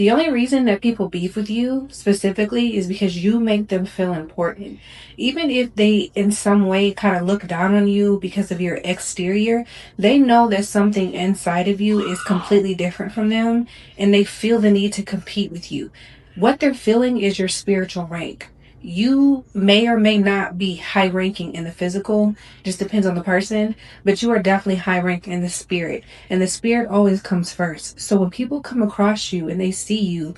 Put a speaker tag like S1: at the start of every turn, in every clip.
S1: The only reason that people beef with you specifically is because you make them feel important. Even if they in some way kind of look down on you because of your exterior, they know that something inside of you is completely different from them, and they feel the need to compete with you. What they're feeling is your spiritual rank. You may or may not be high ranking in the physical, just depends on the person, but you are definitely high ranking in the spirit. And the spirit always comes first. So when people come across you and they see you,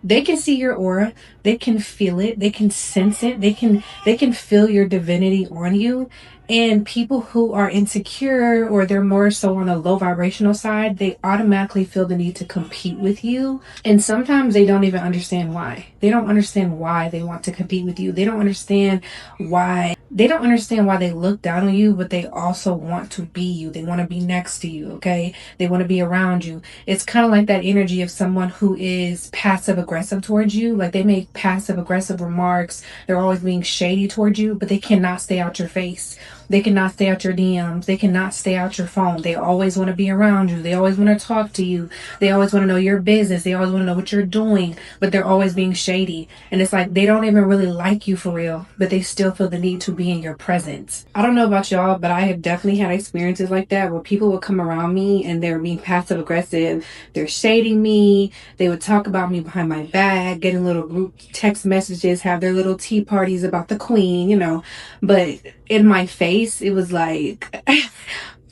S1: they can see your aura, they can feel it, they can sense it, they can feel your divinity on you. And people who are insecure, or they're more so on a low vibrational side, they automatically feel the need to compete with you. And sometimes they don't even understand why. They don't understand why they want to compete with you. They don't understand why they look down on you, but they also want to be you. They want to be next to you, okay? They want to be around you. It's kind of like that energy of someone who is passive aggressive towards you. Like, they make passive aggressive remarks. They're always being shady towards you, but they cannot stay out your face. They cannot stay out your DMs. They cannot stay out your phone. They always want to be around you. They always want to talk to you. They always want to know your business. They always want to know what you're doing, but they're always being shady. And it's like they don't even really like you for real, but they still feel the need to be in your presence. I don't know about y'all, but I have definitely had experiences like that where people would come around me and they're being passive aggressive. They're shading me. They would talk about me behind my back, getting little group text messages, have their little tea parties about the queen, but in my face, it was like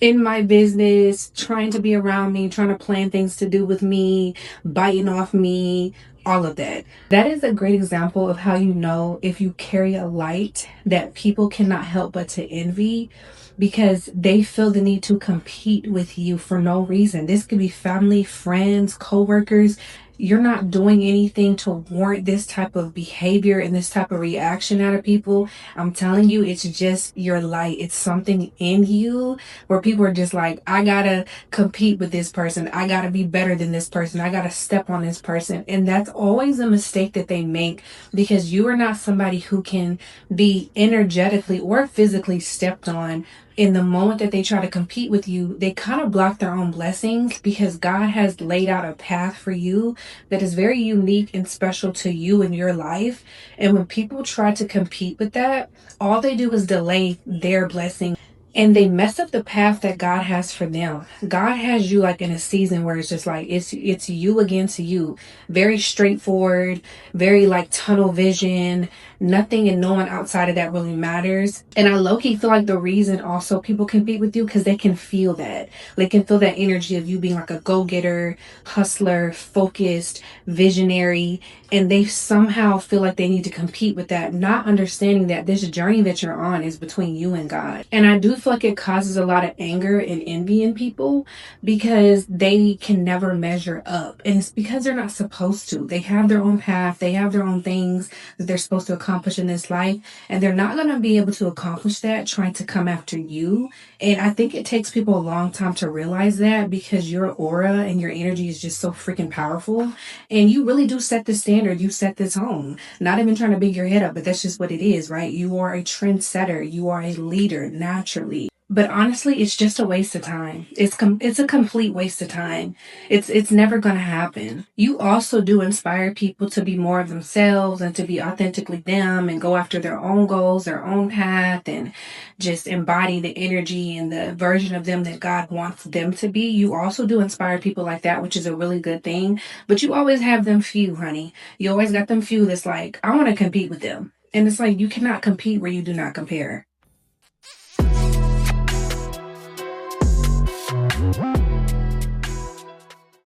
S1: in my business, trying to be around me, trying to plan things to do with me, biting off me, all of that. That is a great example of how you know if you carry a light that people cannot help but to envy, because they feel the need to compete with you for no reason. This could be family, friends, co-workers. You're not doing anything to warrant this type of behavior and this type of reaction out of people. I'm telling you, it's just your light. It's something in you where people are just like, I gotta compete with this person. I gotta be better than this person. I gotta step on this person. And that's always a mistake that they make, because you are not somebody who can be energetically or physically stepped on. In the moment that they try to compete with you, they kind of block their own blessings, because God has laid out a path for you that is very unique and special to you in your life. And when people try to compete with that, all they do is delay their blessing, and they mess up the path that God has for them. God has you like in a season where it's just like it's you against you. Very straightforward, very like tunnel vision. Nothing and no one outside of that really matters. And I low-key feel like the reason also people compete with you, because they can feel that. They can feel that energy of you being like a go-getter, hustler, focused, visionary, and they somehow feel like they need to compete with that, not understanding that this journey that you're on is between you and God. And I do feel like it causes a lot of anger and envy in people, because they can never measure up. And it's because they're not supposed to. They have their own path. They have their own things that they're supposed to accomplish in this life. And they're not going to be able to accomplish that trying to come after you. And I think it takes people a long time to realize that, because your aura and your energy is just so freaking powerful. And you really do set the standard. You set the tone. Not even trying to big your head up, but that's just what it is, right? You are a trendsetter. You are a leader naturally. But honestly, it's just a waste of time. It's a complete waste of time. It's never going to happen. You also do inspire people to be more of themselves and to be authentically them and go after their own goals, their own path, and just embody the energy and the version of them that God wants them to be. You also do inspire people like that, which is a really good thing. But you always have them few, honey. You always got them few that's like, I want to compete with them. And it's like, you cannot compete where you do not compare.